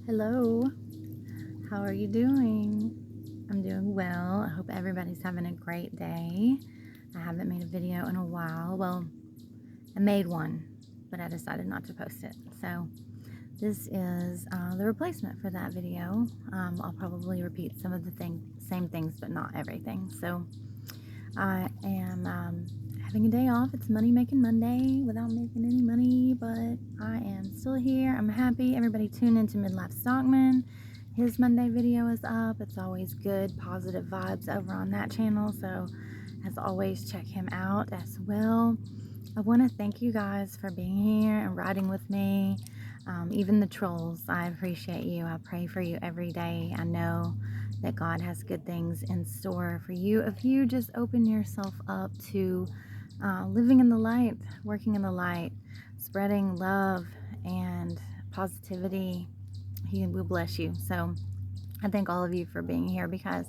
Hello, how are you doing? I'm doing well. I hope everybody's having a great day. I haven't made a video in a while. Well, I made one, but I decided not to post it. So this is the replacement for that video. I'll probably repeat some of the same things, but not everything. So I am having a day off. It's Money Making Monday without making any money, but I am still here. I'm happy. Everybody tune into Midlife Stockman. His Monday video is up. It's always good, positive vibes over on that channel. So as always, check him out as well. I want to thank you guys for being here and riding with me. Even the trolls, I appreciate you. I pray for you every day. I know that God has good things in store for you if you just open yourself up to living in the light, working in the light, spreading love and positivity. He will bless you. So I thank all of you for being here, because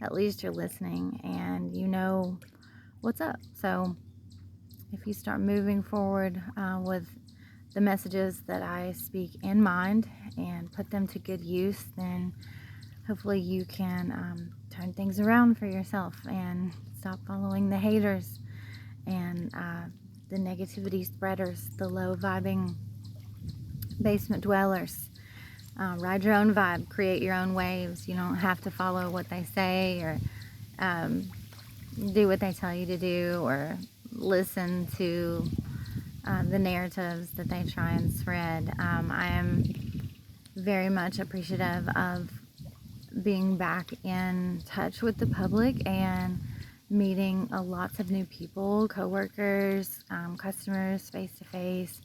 at least you're listening and you know what's up. So if you start moving forward with the messages that I speak in mind and put them to good use, then hopefully you can turn things around for yourself and stop following the haters and the negativity spreaders, the low vibing basement dwellers. Ride your own vibe, create your own waves. You don't have to follow what they say or do what they tell you to do, or listen to the narratives that they try and spread. I am very much appreciative of being back in touch with the public and meeting lots of new people, coworkers, customers face to face.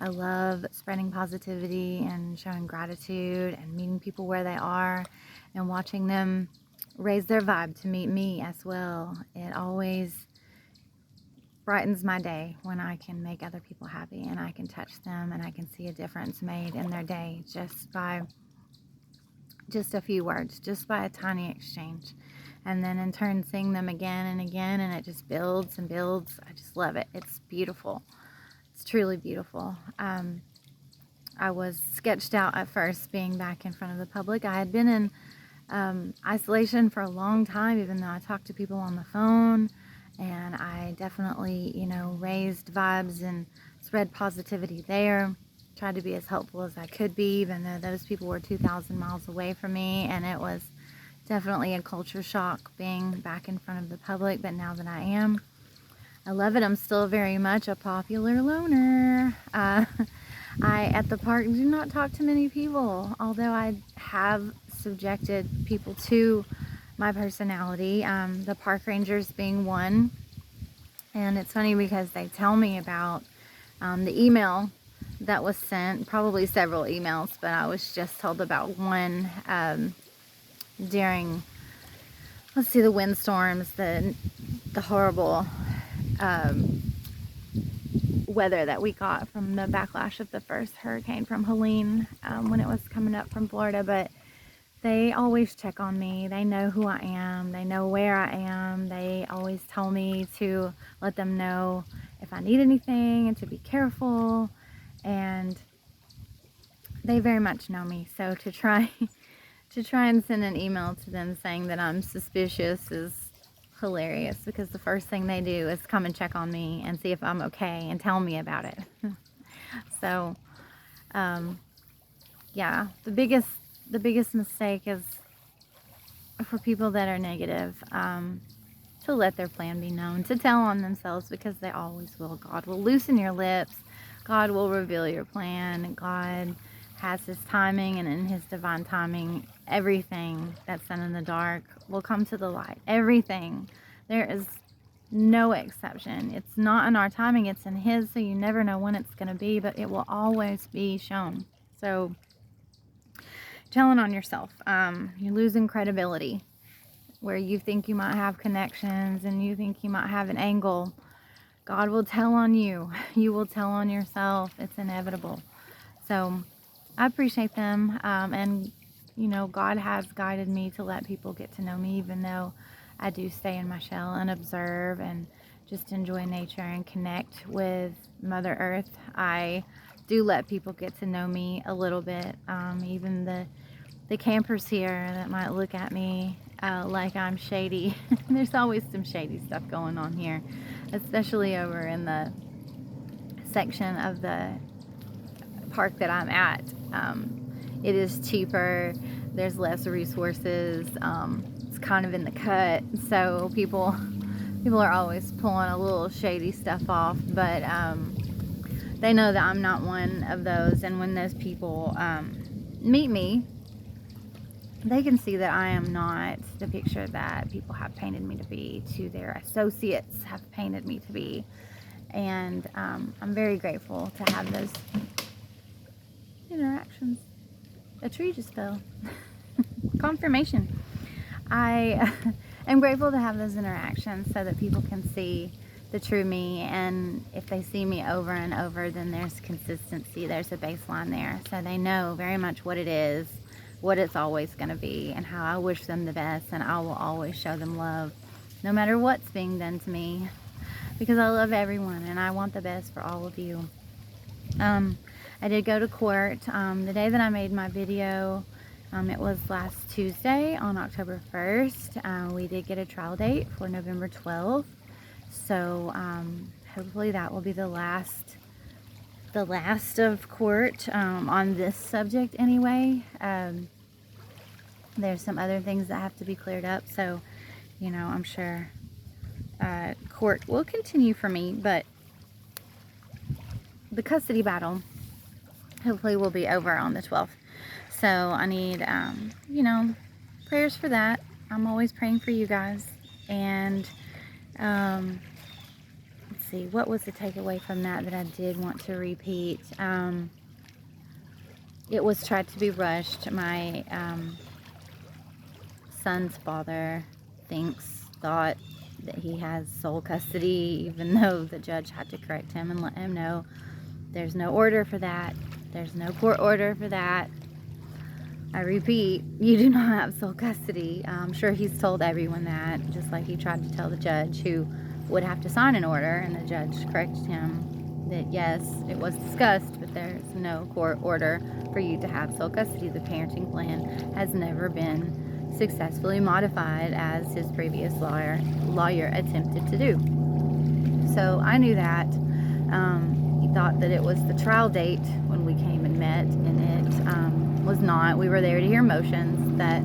I love spreading positivity and showing gratitude and meeting people where they are and watching them raise their vibe to meet me as well. It always brightens my day when I can make other people happy and I can touch them and I can see a difference made in their day just by just a few words, just by a tiny exchange. And then in turn seeing them again and again, and it just builds and builds. I just love it. It's beautiful. It's truly beautiful. I was sketched out at first being back in front of the public. I had been in isolation for a long time, even though I talked to people on the phone, and I definitely, raised vibes and spread positivity there. Tried to be as helpful as I could be, even though those people were 2,000 miles away from me, and it was definitely a culture shock being back in front of the public. But now that I love it. I'm still very much a popular loner. I, at the park, do not talk to many people, although I have subjected people to my personality, the park rangers being one. And it's funny because they tell me about the email that was sent, probably several emails, but I was just told about one during, let's see, the windstorms, the horrible weather that we got from the backlash of the first hurricane from Helene when it was coming up from Florida. But they always check on me. They know who I am. They know where I am. They always tell me to let them know if I need anything and to be careful. And they very much know me. So to try and send an email to them saying that I'm suspicious is hilarious, because the first thing they do is come and check on me and see if I'm okay and tell me about it. So yeah, the biggest mistake is for people that are negative, to let their plan be known, to tell on themselves, because they always will. God will loosen your lips. God will reveal your plan. God has his timing, and in his divine timing, everything that's done in the dark will come to the light. Everything. There is no exception. It's not in our timing, it's in his, so you never know when it's going to be, but it will always be shown. So telling on yourself, you're losing credibility where you think you might have connections and you think you might have an angle. God will tell on you. You will tell on yourself. It's inevitable. So I appreciate them. And, God has guided me to let people get to know me, even though I do stay in my shell and observe and just enjoy nature and connect with Mother Earth. I do let people get to know me a little bit. Even the campers here that might look at me like I'm shady. There's always some shady stuff going on here, especially over in the section of the park that I'm at. It is cheaper, there's less resources, it's kind of in the cut, so people are always pulling a little shady stuff off, but they know that I'm not one of those, and when those people meet me, they can see that I am not the picture that people have painted me to be, to their associates have painted me to be. And I'm very grateful to have those interactions. A tree just fell. Confirmation. I am grateful to have those interactions so that people can see the true me, and if they see me over and over, then there's consistency, there's a baseline there, so they know very much what it is, what it's always going to be, and how I wish them the best, and I will always show them love no matter what's being done to me, because I love everyone and I want the best for all of you. I did go to court the day that I made my video. It was last Tuesday on October 1st. We did get a trial date for November 12th, so hopefully that will be the last of court on this subject anyway. There's some other things that have to be cleared up, so I'm sure court will continue for me, but the custody battle hopefully will be over on the 12th. So I need prayers for that. I'm always praying for you guys. And let's see, what was the takeaway from that I did want to repeat? It was tried to be rushed. My son's father thought that he has sole custody, even though the judge had to correct him and let him know there's no order for that. There's no court order for that. I repeat, you do not have sole custody. I'm sure he's told everyone that, just like he tried to tell the judge, who would have to sign an order, and the judge corrected him that yes, it was discussed, but there's no court order for you to have sole custody. The parenting plan has never been successfully modified, as his previous lawyer attempted to do. So I knew that. He thought that it was the trial date when we came and met, and it was not. We were there to hear motions that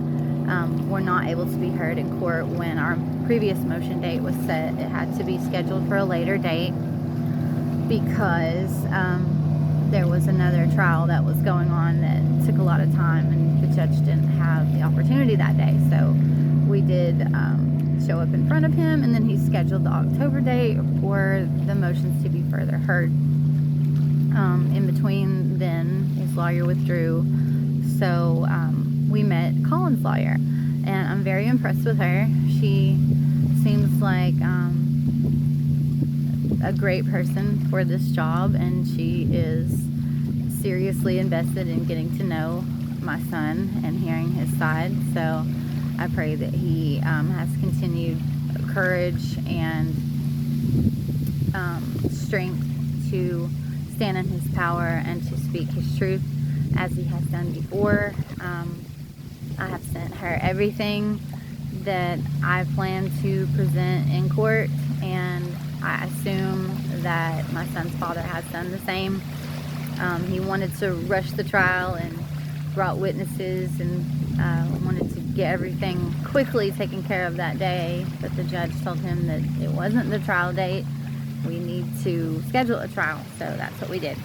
were not able to be heard in court when our previous motion date was set. It had to be scheduled for a later date because there was another trial that was going on that took a lot of time, and the judge didn't have the opportunity that day. So we did show up in front of him, and then he scheduled the October date for the motions to be further heard. In between then, his lawyer withdrew, so we met Colin's lawyer, and I'm very impressed with her. She seems like a great person for this job, and she is seriously invested in getting to know my son and hearing his side. So I pray that he has continued courage and strength to stand in his power and to speak his truth as he has done before. I have sent her everything that I plan to present in court, and I assume that my son's father has done the same. He wanted to rush the trial and brought witnesses and wanted to get everything quickly taken care of that day, but the judge told him that it wasn't the trial date. We need to schedule a trial, so that's what we did.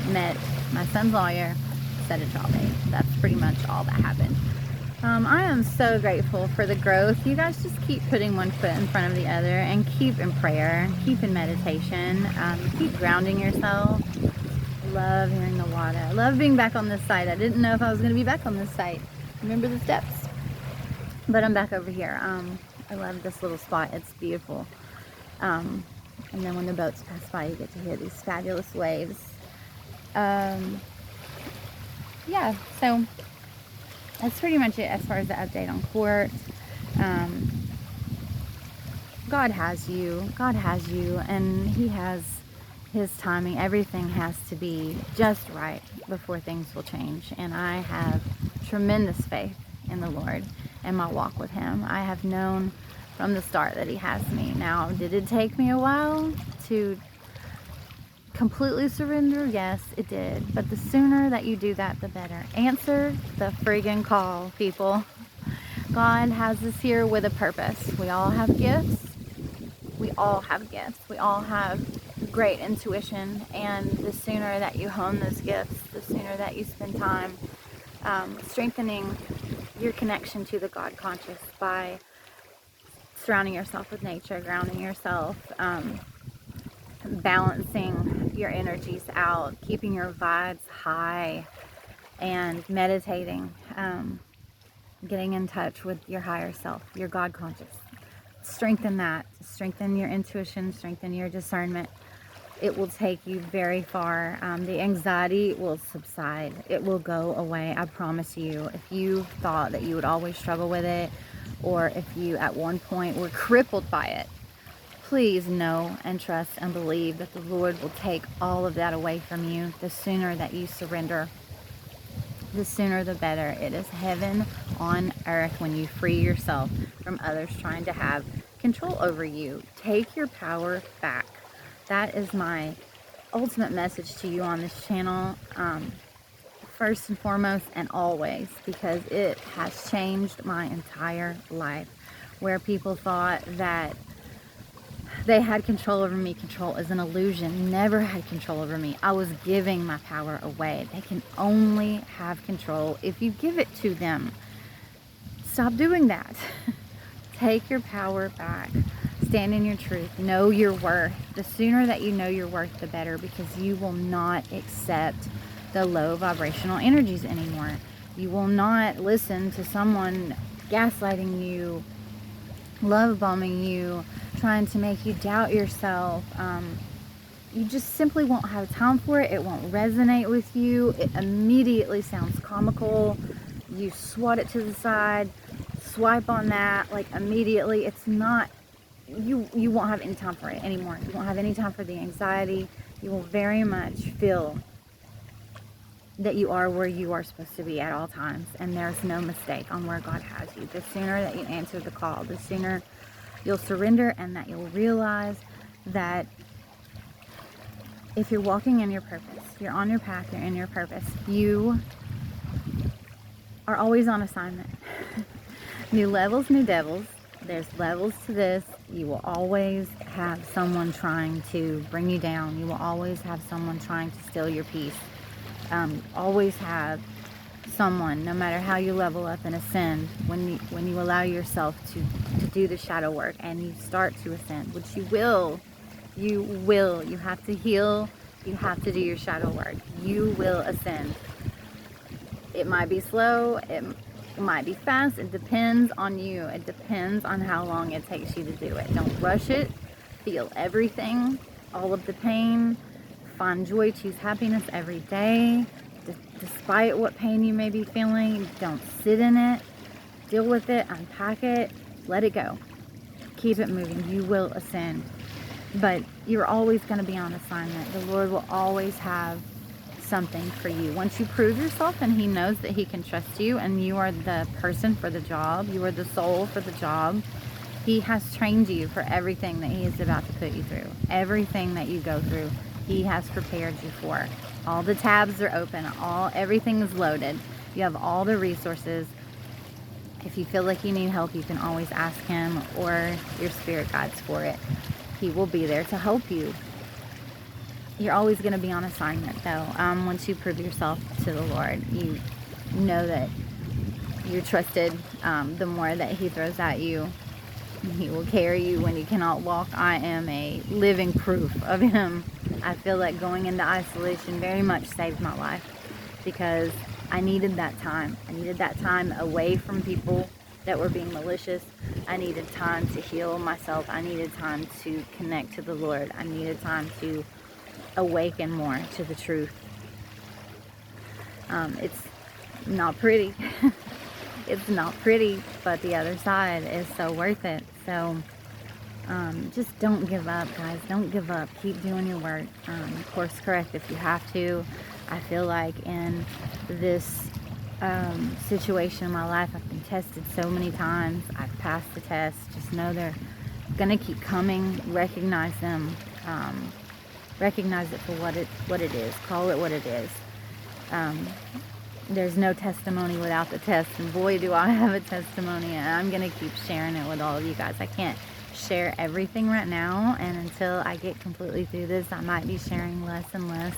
Met my son's lawyer, set a trial date. That's pretty much all that happened. I am so grateful for the growth. You guys just keep putting one foot in front of the other, and keep in prayer, keep in meditation, keep grounding yourself. Love hearing the water. I love being back on this site. I didn't know if I was going to be back on this site. Remember the steps? But I'm back over here. I love this little spot. It's beautiful. And then when the boats pass by, you get to hear these fabulous waves. Yeah, so that's pretty much it as far as the update on court. God has you, and He has His timing, everything has to be just right before things will change. And I have tremendous faith in the Lord and my walk with Him. I have known from the start that He has me. Now, did it take me a while to completely surrender? Yes, it did. But the sooner that you do that, the better. Answer the friggin' call, people. God has us here with a purpose. We all have gifts. We all have gifts. We all have great intuition, and the sooner that you hone those gifts, the sooner that you spend time strengthening your connection to the God conscious by surrounding yourself with nature, grounding yourself, balancing your energies out, keeping your vibes high, and meditating, getting in touch with your higher self, your God conscious. Strengthen that. Strengthen your intuition, strengthen your discernment. It will take you very far. The anxiety will subside. It will go away. I promise you. If you thought that you would always struggle with it, or if you at one point were crippled by it, please know and trust and believe that the Lord will take all of that away from you. The sooner that you surrender, the sooner the better. It is heaven on earth when you free yourself from others trying to have control over you. Take your power back. That is my ultimate message to you on this channel, first and foremost and always, because it has changed my entire life. Where people thought that they had control over me. Control is an illusion. Never had control over me. I was giving my power away. They can only have control if you give it to them. Stop doing that. Take your power back. Stand in your truth. Know your worth. The sooner that you know your worth, the better, because you will not accept the low vibrational energies anymore. You will not listen to someone gaslighting you, love bombing you, trying to make you doubt yourself. You just simply won't have time for it. It won't resonate with you. It immediately sounds comical. You swat it to the side, swipe on that, like immediately. It's not, you won't have any time for it anymore. You won't have any time for the anxiety. You will very much feel that you are where you are supposed to be at all times, and there's no mistake on where God has you. The sooner that you answer the call, the sooner you'll surrender, and that you'll realize that if you're walking in your purpose, you're on your path, you're in your purpose, you are always on assignment. New levels, new devils. There's levels to this. You will always have someone trying to bring you down. You will always have someone trying to steal your peace. Always have someone, no matter how you level up and ascend, when you allow yourself to do the shadow work and you start to ascend, which you will. You have to heal. You have to do your shadow work. You will ascend. It might be slow. It might be fast. It depends on you. It depends on how long it takes you to do it. Don't rush it. Feel everything, all of the pain. Find joy. Choose happiness every day. Despite what pain you may be feeling, don't sit in it. Deal with it. Unpack it. Let it go. Keep it moving. You will ascend. But you're always going to be on assignment. The Lord will always have something for you. Once you prove yourself and He knows that He can trust you and you are the person for the job, you are the soul for the job, He has trained you for everything that He is about to put you through. Everything that you go through, He has prepared you for. All the tabs are open. Everything is loaded. You have all the resources. If you feel like you need help, you can always ask Him or your spirit guides for it. He will be there to help you. You're always going to be on assignment, though. Once you prove yourself to the Lord, you know that you're trusted. The more that He throws at you, He will carry you when you cannot walk. I am a living proof of Him. I feel like going into isolation very much saved my life, because I needed that time. I needed that time away from people that were being malicious. I needed time to heal myself. I needed time to connect to the Lord. I needed time to awaken more to the truth. It's not pretty. It's not pretty, but the other side is so worth it. So Just don't give up, guys. Don't give up. Keep doing your work. Course correct if you have to. I feel like in this situation in my life, I've been tested so many times. I've passed the test. Just know they're gonna keep coming. Recognize them. Recognize it for what it is. Call it what it is. There's no testimony without the test, and boy do I have a testimony, and I'm gonna keep sharing it with all of you guys. I can't share everything right now, and until I get completely through this, I might be sharing less and less,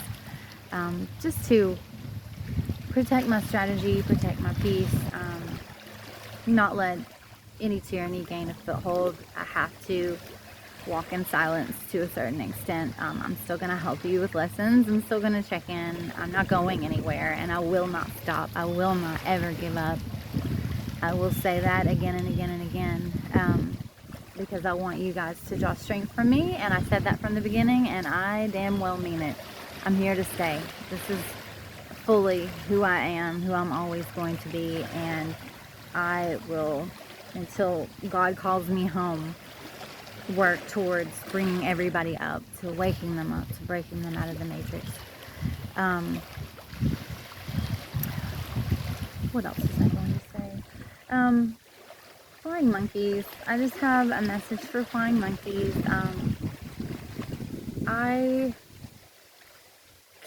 just to protect my strategy, protect my peace, not let any tyranny gain a foothold. I have to walk in silence to a certain extent. I'm still going to help you with lessons. I'm still going to check in. I'm not going anywhere, and I will not stop. I will not ever give up. I will say that again and again and again, because I want you guys to draw strength from me, and I said that from the beginning, and I damn well mean it. I'm here to stay. This is fully who I am, who I'm always going to be, and I will, until God calls me home, work towards bringing everybody up, to waking them up, to breaking them out of the matrix. What else was I going to say? Flying monkeys. I just have a message for flying monkeys. I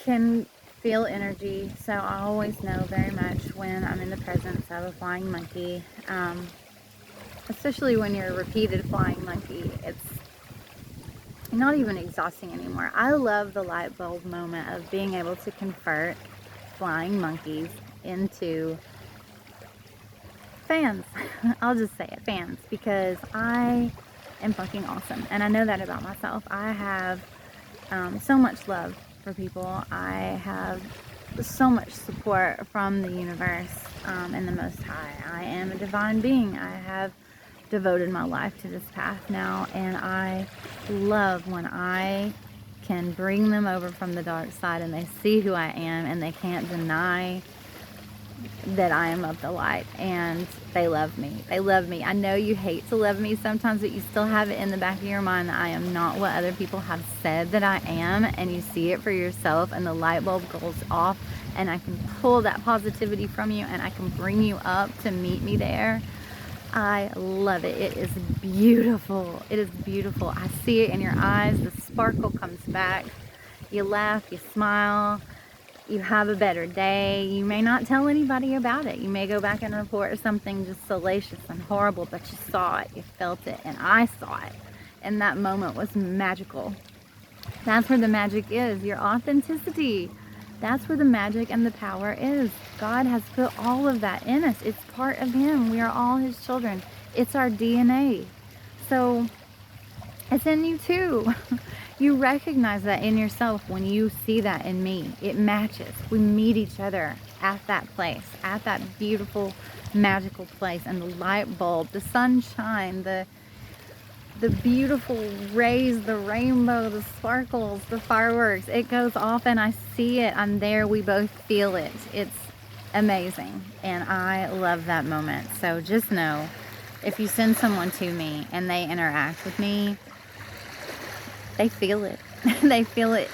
can feel energy, so I always know very much when I'm in the presence of a flying monkey. Especially when you're a repeated flying monkey, it's not even exhausting anymore. I love the light bulb moment of being able to convert flying monkeys into fans. I'll just say it, fans, because I am fucking awesome, and I know that about myself. I have so much love for people. I have so much support from the universe and the Most High. I am a divine being. I have devoted my life to this path now, and I love when I can bring them over from the dark side and they see who I am, and they can't deny that I am of the light, and they love me. They love me. I know you hate to love me sometimes, but you still have it in the back of your mind that I am not what other people have said that I am, and you see it for yourself, and the light bulb goes off, and I can pull that positivity from you, and I can bring you up to meet me there. I love it. It is beautiful. It is beautiful. I see it in your eyes. The sparkle comes back. You laugh, you smile, you have a better day. You may not tell anybody about it. You may go back and report something just salacious and horrible, but you saw it, you felt it, and I saw it. And that moment was magical. That's where the magic is, your authenticity. That's where the magic and the power is. God has put all of that in us. It's part of Him. We are all His children. It's our DNA. So it's in you too. You recognize that in yourself when you see that in me. It matches. We meet each other at that place, at that beautiful, magical place. And the light bulb, the sunshine, the beautiful rays, the rainbow, the sparkles, the fireworks, it goes off and I see it. I'm there. We both feel it. It's amazing. And I love that moment. So just know, if you send someone to me and they interact with me, they feel it. They feel it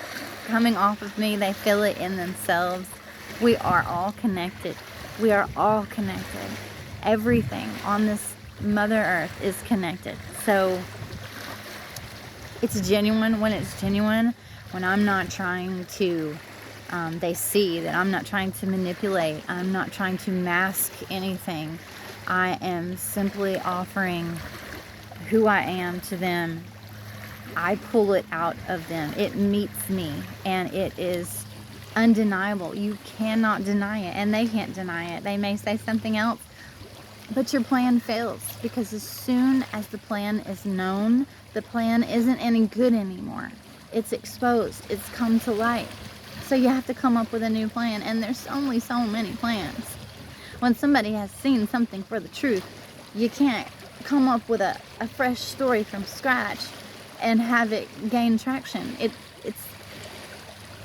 coming off of me. They feel it in themselves. We are all connected. We are all connected. Everything on this Mother Earth is connected. So it's genuine when it's genuine. When I'm not trying to, they see that I'm not trying to manipulate. I'm not trying to mask anything. I am simply offering who I am to them. I pull it out of them. It meets me, and it is undeniable. You cannot deny it, and they can't deny it. They may say something else, but your plan fails, because as soon as the plan is known, the plan isn't any good anymore. It's exposed. It's come to light. So you have to come up with a new plan, and there's only so many plans. When somebody has seen something for the truth, you can't come up with a fresh story from scratch and have it gain traction.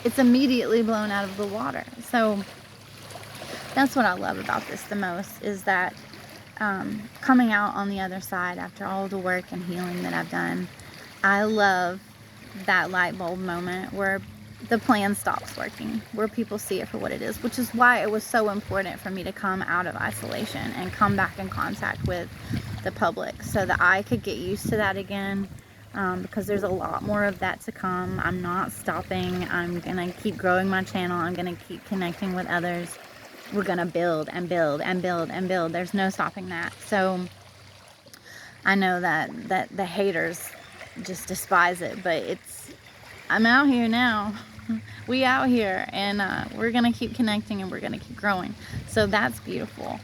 It's immediately blown out of the water. So that's what I love about this the most, is that coming out on the other side after all the work and healing that I've done, I love that light bulb moment where the plan stops working, where people see it for what it is, which is why it was so important for me to come out of isolation and come back in contact with the public so that I could get used to that again, because there's a lot more of that to come. I'm not stopping. I'm gonna keep growing my channel. I'm gonna keep connecting with others. We're gonna build and build and build and build. There's no stopping that. So I know that the haters just despise it, but I'm out here now. We out here, and we're gonna keep connecting, and we're gonna keep growing. So that's beautiful.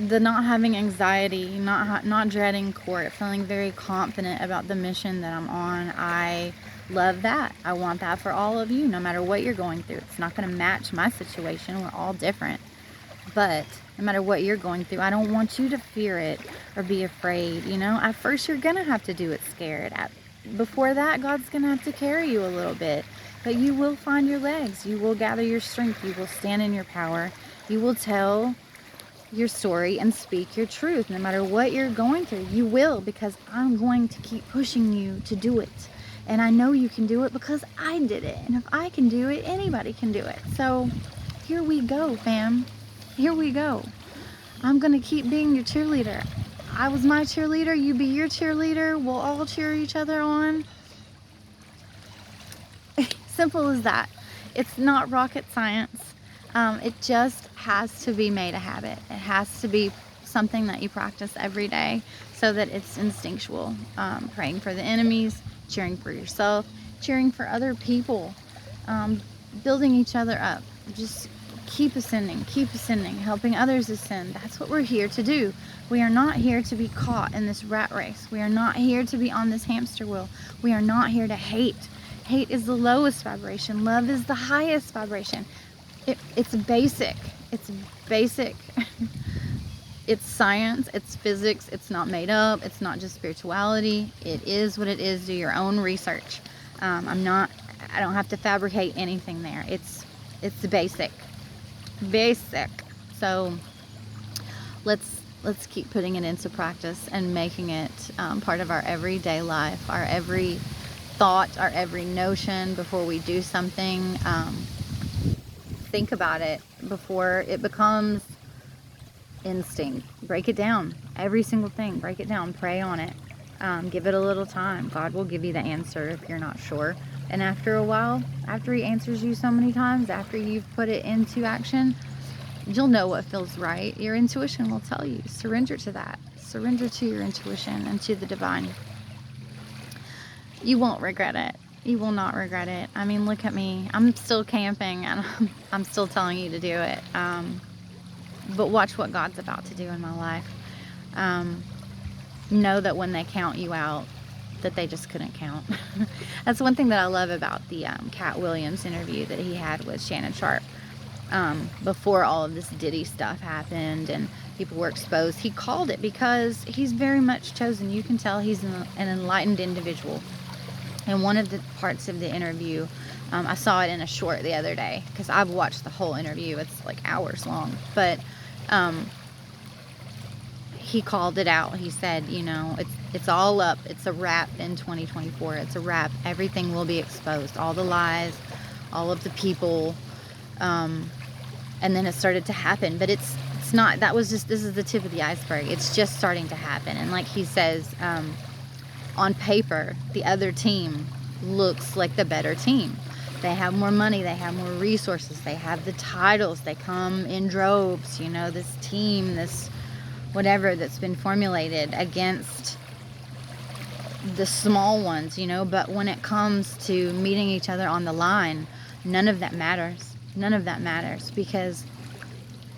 The not having anxiety, not dreading court, feeling very confident about the mission that I'm on. I love that. I want that for all of you, no matter what you're going through. It's not going to match my situation. We're all different. But no matter what you're going through, I don't want you to fear it or be afraid. At first you're going to have to do it scared. Before that, God's going to have to carry you a little bit. But you will find your legs. You will gather your strength. You will stand in your power. You will tell your story and speak your truth. No matter what you're going through, you will, because I'm going to keep pushing you to do it. And I know you can do it because I did it. And if I can do it, anybody can do it. So here we go, fam. Here we go. I'm going to keep being your cheerleader. I was my cheerleader. You be your cheerleader. We'll all cheer each other on. Simple as that. It's not rocket science. It just has to be made a habit. It has to be something that you practice every day so that it's instinctual. Praying for the enemies, cheering for yourself, cheering for other people, building each other up. Just keep ascending, helping others ascend. That's what we're here to do. We are not here to be caught in this rat race. We are not here to be on this hamster wheel. We are not here to hate. Hate is the lowest vibration. Love is the highest vibration. It's basic. It's basic. It's science. It's physics. It's not made up. It's not just spirituality. It is what it is. Do your own research. I don't have to fabricate anything there. It's basic. So let's keep putting it into practice and making it part of our everyday life, our every thought, our every notion before we do something. Think about it before it becomes instinct. Break it down. Every single thing. Break it down. Pray on it. Give it a little time. God will give you the answer if you're not sure. And after a while, after He answers you so many times, after you've put it into action, you'll know what feels right. Your intuition will tell you. Surrender to that. Surrender to your intuition and to the divine. You won't regret it. You will not regret it. I mean, look at me. I'm still camping, and I'm still telling you to do it. But watch what God's about to do in my life. Know that when they count you out, that they just couldn't count. That's one thing that I love about the Cat Williams interview that he had with Shannon Sharp. Before all of this Diddy stuff happened and people were exposed, he called it because he's very much chosen. You can tell he's an enlightened individual. And one of the parts of the interview, I saw it in a short the other day because I've watched the whole interview. It's like hours long. But he called it out. He said, it's all up. It's a wrap in 2024. It's a wrap. Everything will be exposed. All the lies, all of the people. And then it started to happen. But it's not. This is the tip of the iceberg. It's just starting to happen. And like he says, on paper, the other team looks like the better team. They have more money, they have more resources, they have the titles, they come in droves, this team, this whatever that's been formulated against the small ones, but when it comes to meeting each other on the line, none of that matters. None of that matters, because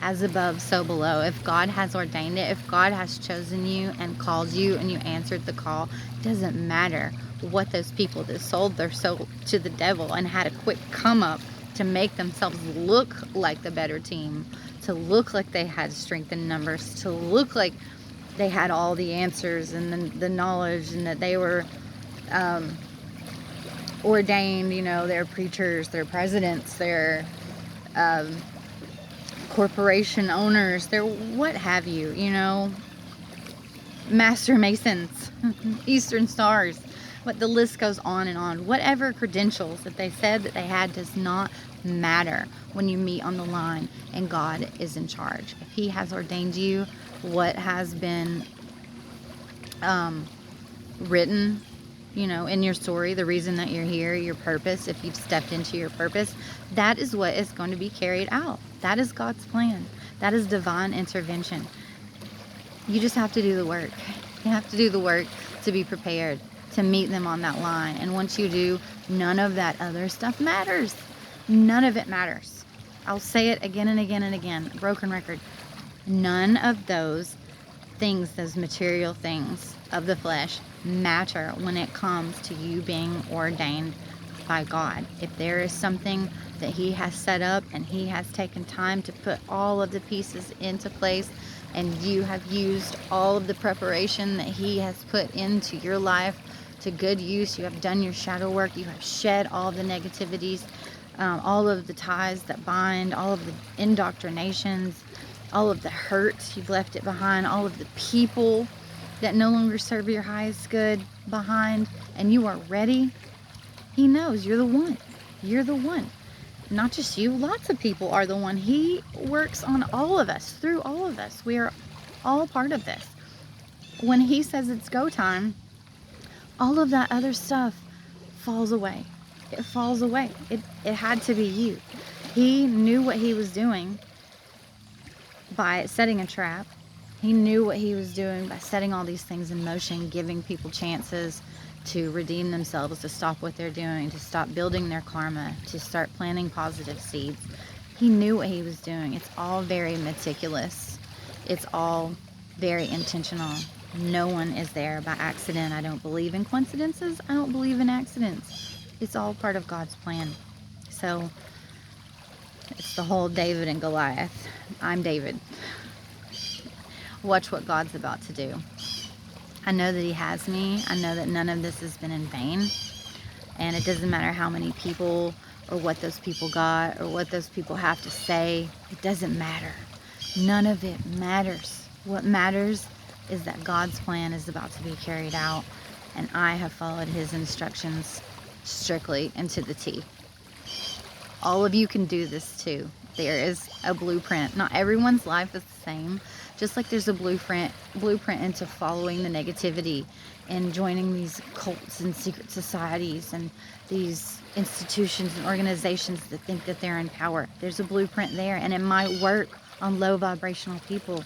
as above, so below. If God has ordained it, if God has chosen you and called you and you answered the call, it doesn't matter what those people that sold their soul to the devil and had a quick come up to make themselves look like the better team, to look like they had strength in numbers, to look like they had all the answers and the knowledge, and that they were ordained, they're preachers, they're presidents, they're corporation owners, they're what have you, you know, master masons, Eastern Stars. But the list goes on and on. Whatever credentials that they said that they had does not matter when you meet on the line and God is in charge. If He has ordained you, what has been written, you know, in your story, the reason that you're here, your purpose, if you've stepped into your purpose, that is what is going to be carried out. That is God's plan. That is divine intervention. You just have to do the work. You have to do the work to be prepared to meet them on that line. And once you do, none of that other stuff matters. None of it matters. I'll say it again and again and again. Broken record. None of those things, those material things of the flesh, matter when it comes to you being ordained by God. If there is something that He has set up and He has taken time to put all of the pieces into place, and you have used all of the preparation that He has put into your life to good use, you have done your shadow work, you have shed all of the negativities, all of the ties that bind, all of the indoctrinations, all of the hurts, you've left it behind, all of the people that no longer serve your highest good behind, and you are ready. He knows you're the one. You're the one. Not just you, lots of people are the one. He works on all of us, through all of us. We are all part of this. When He says it's go time, all of that other stuff falls away. It falls away. It had to be you. He knew what He was doing by setting a trap. He knew what He was doing by setting all these things in motion, giving people chances to redeem themselves, to stop what they're doing, to stop building their karma, to start planting positive seeds. He knew what He was doing. It's all very meticulous. It's all very intentional. No one is there by accident. I don't believe in coincidences. I don't believe in accidents. It's all part of God's plan. So it's the whole David and Goliath. I'm David. Watch what God's about to do. I know that He has me. I know that none of this has been in vain. And it doesn't matter how many people or what those people got or what those people have to say. It doesn't matter. None of it matters. What matters is that God's plan is about to be carried out, and I have followed His instructions strictly and to the T. All of you can do this too. There is a blueprint. Not everyone's life is the same. Just like there's a blueprint into following the negativity and joining these cults and secret societies and these institutions and organizations that think that they're in power. There's a blueprint there, and it might work on low vibrational people,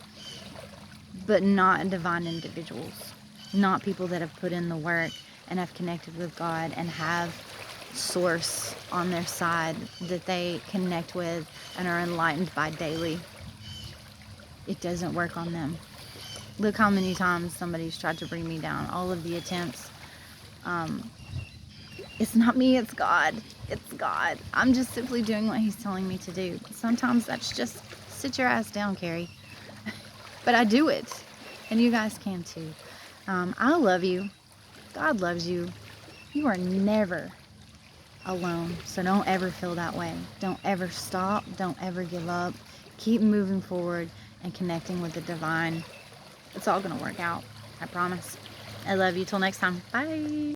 but not divine individuals. Not people that have put in the work and have connected with God and have source on their side that they connect with and are enlightened by daily. It doesn't work on them. Look how many times somebody's tried to bring me down. All of the attempts. It's not me, it's God. It's God. I'm just simply doing what He's telling me to do. Sometimes that's just sit your ass down, Carrie. But I do it. And you guys can too. I love you. God loves you. You are never alone. So don't ever feel that way. Don't ever stop. Don't ever give up. Keep moving forward and connecting with the divine. It's all going to work out. I promise. I love you. Till next time. Bye.